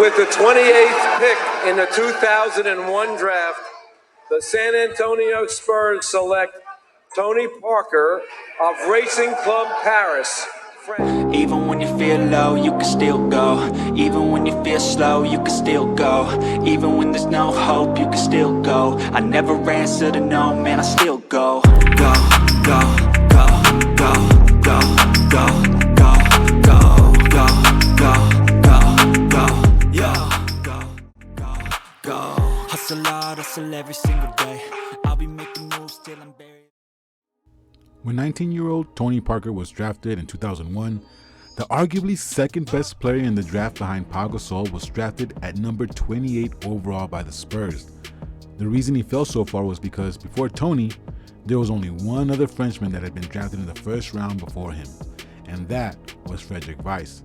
With the 28th pick in the 2001 draft, the San Antonio Spurs select Tony Parker of Racing Club Paris, France. Even when you feel low, you can still go. Even when you feel slow, you can still go. Even when there's no hope, you can still go. I never answer to no, man, I still go. Go, go, go, go, go, go, go, go, go, go, go, go, go. Hustle hard, hustle every single day. I'll be making moves till I'm buried. When 19-year-old Tony Parker was drafted in 2001, the arguably second best player in the draft behind Pau Gasol was drafted at number 28 overall by the Spurs. The reason he fell so far was because before Tony, there was only one other Frenchman that had been drafted in the first round before him, and that was Frederick Weiss.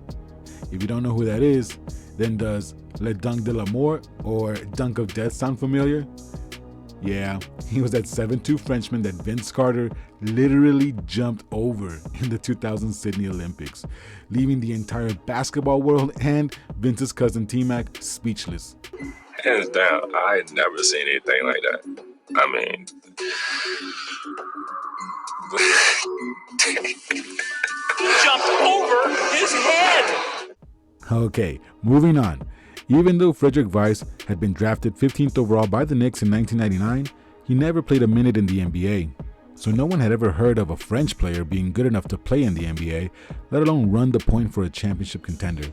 If you don't know who that is, then does Le Dunk de l'Amour or Dunk of Death sound familiar? Yeah, he was that 7'2" Frenchman that Vince Carter literally jumped over in the 2000 Sydney Olympics, leaving the entire basketball world and Vince's cousin T-Mac speechless. Hands down, I had never seen anything like that. I mean, he jumped over his head. Okay, moving on. Even though Frederick Weiss had been drafted 15th overall by the Knicks in 1999, he never played a minute in the NBA. So no one had ever heard of a French player being good enough to play in the NBA, let alone run the point for a championship contender.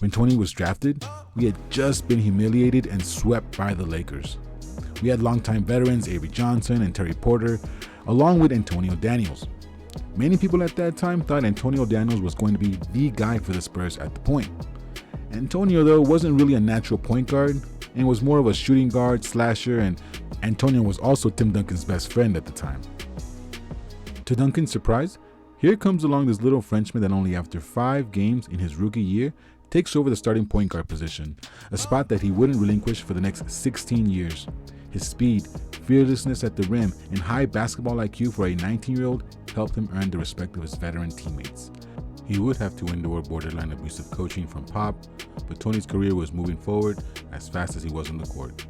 When Tony was drafted, we had just been humiliated and swept by the Lakers. We had longtime veterans Avery Johnson and Terry Porter, along with Antonio Daniels. Many people at that time thought Antonio Daniels was going to be the guy for the Spurs at the point. Antonio, though, wasn't really a natural point guard and was more of a shooting guard, slasher, and Antonio was also Tim Duncan's best friend at the time. To Duncan's surprise, here comes along this little Frenchman that only after 5 games in his rookie year takes over the starting point guard position, a spot that he wouldn't relinquish for the next 16 years. His speed, fearlessness at the rim, and high basketball IQ for a 19-year-old helped him earn the respect of his veteran teammates. He would have to endure borderline abusive coaching from Pop, but Tony's career was moving forward as fast as he was on the court.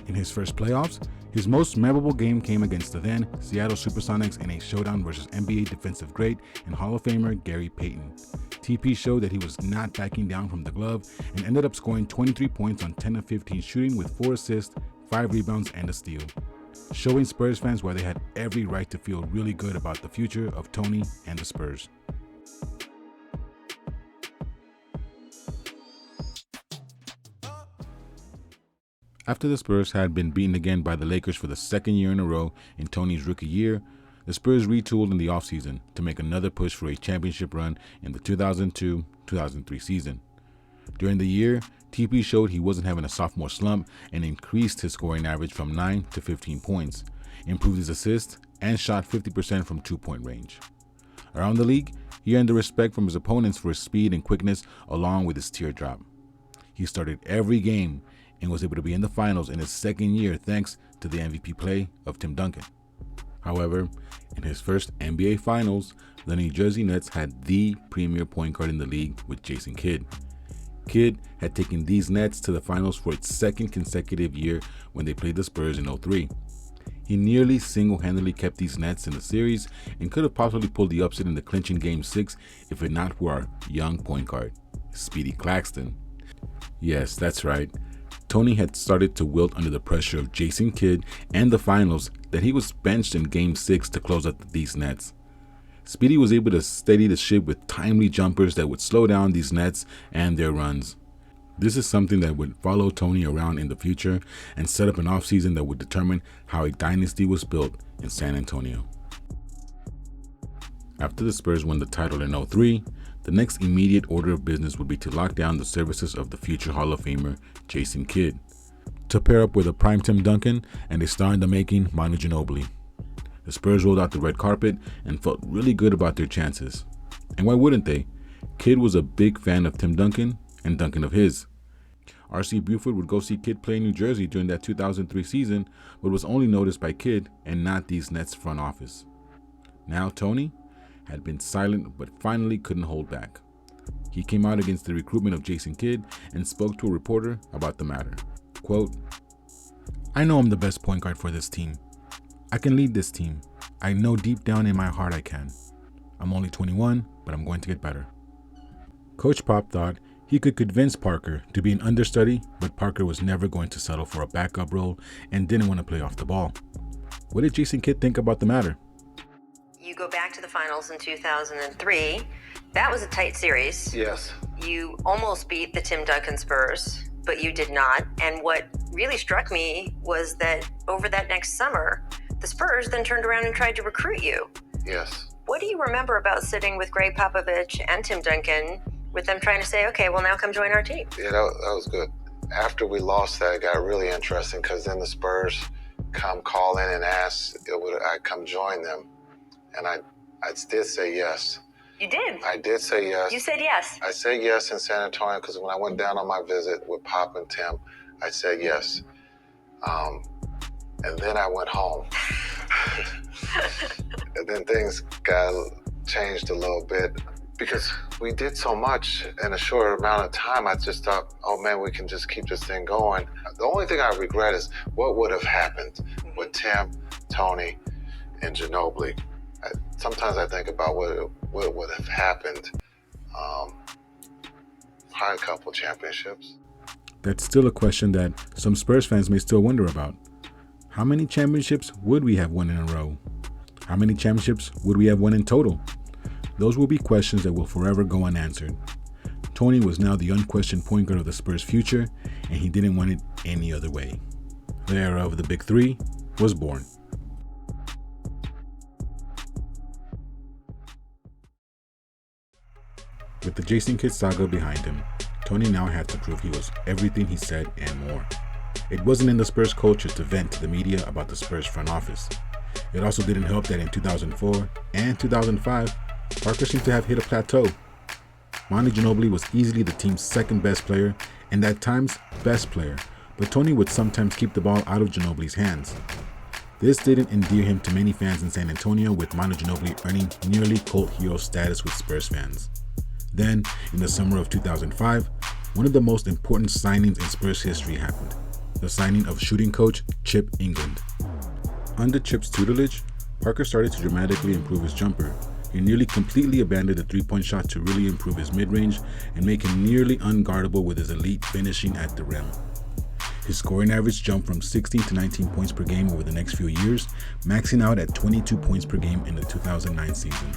In his first playoffs, his most memorable game came against the then Seattle Supersonics in a showdown versus NBA defensive great and Hall of Famer Gary Payton. TP showed that he was not backing down from the glove and ended up scoring 23 points on 10 of 15 shooting with 4 assists, 5 rebounds, and a steal, showing Spurs fans why they had every right to feel really good about the future of Tony and the Spurs. After the Spurs had been beaten again by the Lakers for the second year in a row in Tony's rookie year, the Spurs retooled in the offseason to make another push for a championship run in the 2002-2003 season. During the year, TP showed he wasn't having a sophomore slump and increased his scoring average from 9 to 15 points, improved his assists, and shot 50% from 2-point range. Around the league, he earned the respect from his opponents for his speed and quickness along with his teardrop. He started every game and was able to be in the finals in his second year thanks to the MVP play of Tim Duncan. However, in his first NBA Finals, the New Jersey Nets had the premier point guard in the league with Jason Kidd. Kidd had taken these Nets to the finals for its second consecutive year when they played the Spurs in 2003. He nearly single-handedly kept these Nets in the series and could have possibly pulled the upset in the clinching Game 6 if it not for our young point guard, Speedy Claxton. Yes, that's right. Tony had started to wilt under the pressure of Jason Kidd and the finals that he was benched in Game 6 to close out these Nets. Speedy was able to steady the ship with timely jumpers that would slow down these Nets and their runs. This is something that would follow Tony around in the future and set up an offseason that would determine how a dynasty was built in San Antonio. After the Spurs won the title in 2003, the next immediate order of business would be to lock down the services of the future Hall of Famer Jason Kidd, to pair up with a prime Tim Duncan and a star in the making Manu Ginobili. The Spurs rolled out the red carpet and felt really good about their chances. And why wouldn't they? Kidd was a big fan of Tim Duncan and Duncan of his. R.C. Buford would go see Kidd play in New Jersey during that 2003 season, but was only noticed by Kidd and not these Nets front office. Now Tony had been silent but finally couldn't hold back. He came out against the recruitment of Jason Kidd and spoke to a reporter about the matter. Quote, "I know I'm the best point guard for this team. I can lead this team. I know deep down in my heart I can. I'm only 21, but I'm going to get better." Coach Pop thought he could convince Parker to be an understudy, but Parker was never going to settle for a backup role and didn't want to play off the ball. What did Jason Kidd think about the matter? You go back to the finals in 2003. That was a tight series. Yes. You almost beat the Tim Duncan Spurs, but you did not. And what really struck me was that over that next summer, the Spurs then turned around and tried to recruit you. Yes. What do you remember about sitting with Greg Popovich and Tim Duncan, with them trying to say, okay, well, now come join our team? Yeah, that was good. After we lost that, it got really interesting because then the Spurs come call in and ask would I come join them. And I did say yes. You did? I did say yes. You said yes. I said yes in San Antonio because when I went down on my visit with Pop and Tim, I said yes. And then I went home. And then things got changed a little bit because we did so much in a short amount of time. I just thought, oh man, we can just keep this thing going. The only thing I regret is what would have happened with Tim, Tony, and Ginobili. Sometimes I think about what would have happened. Probably a couple championships. That's still a question that some Spurs fans may still wonder about. How many championships would we have won in a row? How many championships would we have won in total? Those will be questions that will forever go unanswered. Tony was now the unquestioned point guard of the Spurs' future, and he didn't want it any other way. The era of the Big Three was born. With the Jason Kidd saga behind him, Tony now had to prove he was everything he said and more. It wasn't in the Spurs culture to vent to the media about the Spurs front office. It also didn't help that in 2004 and 2005, Parker seemed to have hit a plateau. Monty Ginobili was easily the team's second best player and at times best player, but Tony would sometimes keep the ball out of Ginobili's hands. This didn't endear him to many fans in San Antonio, with Monty Ginobili earning nearly cult hero status with Spurs fans. Then, in the summer of 2005, one of the most important signings in Spurs history happened, the signing of shooting coach Chip England. Under Chip's tutelage, Parker started to dramatically improve his jumper. He nearly completely abandoned the three-point shot to really improve his mid-range and make him nearly unguardable with his elite finishing at the rim. His scoring average jumped from 16 to 19 points per game over the next few years, maxing out at 22 points per game in the 2009 season.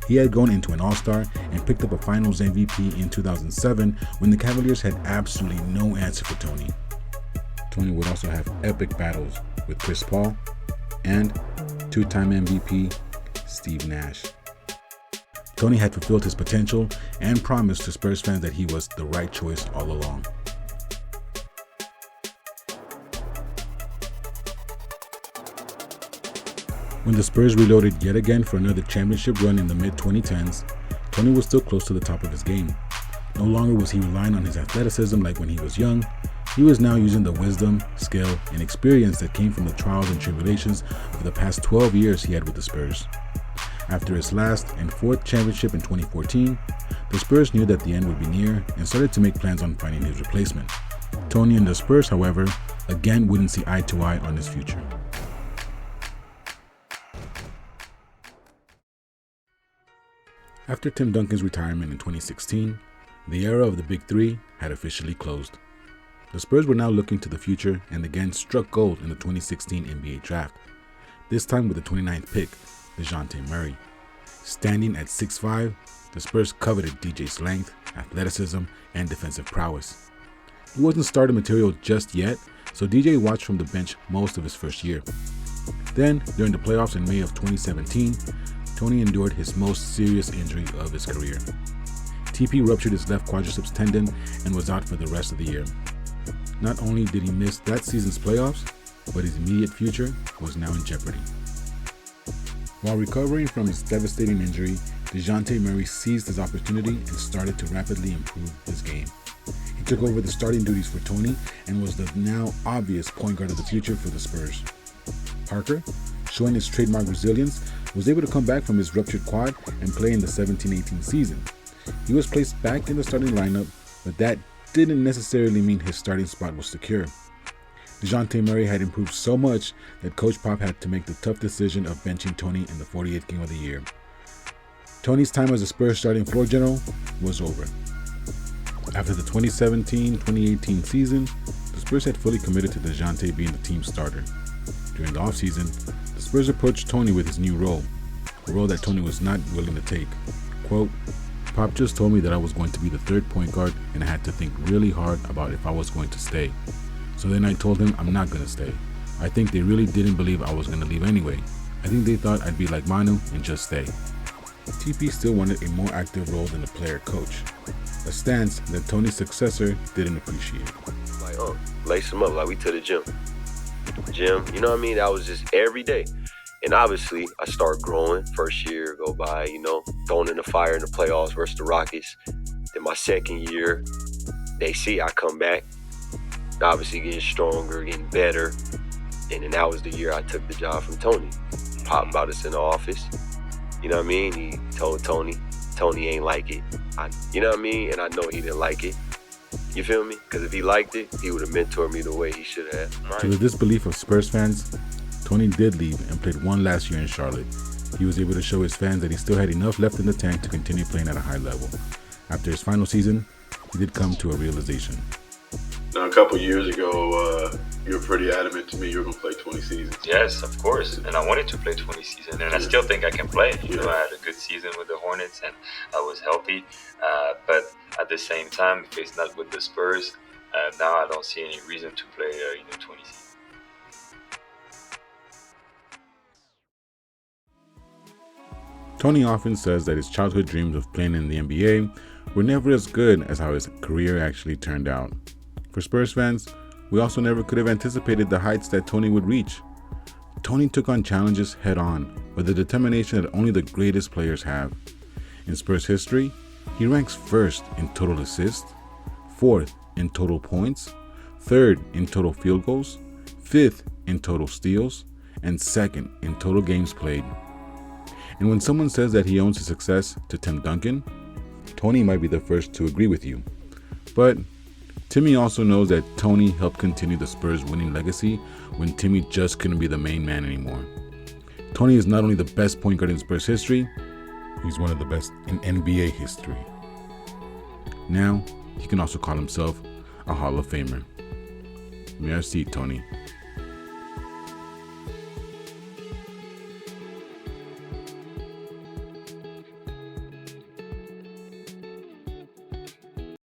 He had grown into an all-star and picked up a Finals MVP in 2007 when the Cavaliers had absolutely no answer for Tony. Tony would also have epic battles with Chris Paul and two-time MVP Steve Nash. Tony had fulfilled his potential and promised to Spurs fans that he was the right choice all along. When the Spurs reloaded yet again for another championship run in the mid-2010s, Tony was still close to the top of his game. No longer was he relying on his athleticism like when he was young. He was now using the wisdom, skill, and experience that came from the trials and tribulations of the past 12 years he had with the Spurs. After his last and fourth championship in 2014, the Spurs knew that the end would be near and started to make plans on finding his replacement. Tony and the Spurs, however, again wouldn't see eye to eye on his future. After Tim Duncan's retirement in 2016, the era of the Big Three had officially closed. The Spurs were now looking to the future and again struck gold in the 2016 NBA Draft, this time with the 29th pick, DeJounte Murray. Standing at 6'5", the Spurs coveted DJ's length, athleticism, and defensive prowess. He wasn't starting material just yet, so DJ watched from the bench most of his first year. Then, during the playoffs in May of 2017, Tony endured his most serious injury of his career. TP ruptured his left quadriceps tendon and was out for the rest of the year. Not only did he miss that season's playoffs, but his immediate future was now in jeopardy. While recovering from his devastating injury, DeJounte Murray seized his opportunity and started to rapidly improve his game. He took over the starting duties for Tony and was the now obvious point guard of the future for the Spurs. Parker, showing his trademark resilience, was able to come back from his ruptured quad and play in the 17-18 season. He was placed back in the starting lineup, but that didn't necessarily mean his starting spot was secure. DeJounte Murray had improved so much that Coach Pop had to make the tough decision of benching Tony in the 48th game of the year. Tony's time as a Spurs starting floor general was over. After the 2017-2018 season, the Spurs had fully committed to DeJounte being the team's starter. During the offseason, the Spurs approached Tony with his new role, a role that Tony was not willing to take. Quote, "Pop just told me that I was going to be the third point guard and I had to think really hard about if I was going to stay. So then I told him I'm not going to stay. I think they really didn't believe I was going to leave anyway. I think they thought I'd be like Manu and just stay." TP still wanted a more active role than the player coach, a stance that Tony's successor didn't appreciate. Like, lace him up like we to the gym. You know what I mean? That was just every day. And obviously, I started growing. First year go by, thrown in the fire in the playoffs versus the Rockets. Then my second year, they see I come back. Obviously getting stronger, getting better. And then that was the year I took the job from Tony. Pop brought us in the office. You know what I mean? He told Tony ain't like it. You know what I mean? And I know he didn't like it. You feel me? Because if he liked it, he would have mentored me the way he should have. Right? To the disbelief of Spurs fans, Tony did leave and played one last year in Charlotte. He was able to show his fans that he still had enough left in the tank to continue playing at a high level. After his final season, he did come to a realization. Now, a couple years ago, you were pretty adamant to me you were going to play 20 seasons. Yes, of course. And I wanted to play 20 seasons. And I still think I can play. I had a good season with the Hornets and I was healthy. But at the same time, if it's not with the Spurs, now I don't see any reason to play 20 seasons. Tony often says that his childhood dreams of playing in the NBA were never as good as how his career actually turned out. For Spurs fans, we also never could have anticipated the heights that Tony would reach. Tony took on challenges head on with the determination that only the greatest players have. In Spurs history, he ranks first in total assists, fourth in total points, third in total field goals, fifth in total steals, and second in total games played. And when someone says that he owes his success to Tim Duncan, Tony might be the first to agree with you. But Timmy also knows that Tony helped continue the Spurs' winning legacy when Timmy just couldn't be the main man anymore. Tony is not only the best point guard in Spurs history, he's one of the best in NBA history. Now, he can also call himself a Hall of Famer. Merci Tony.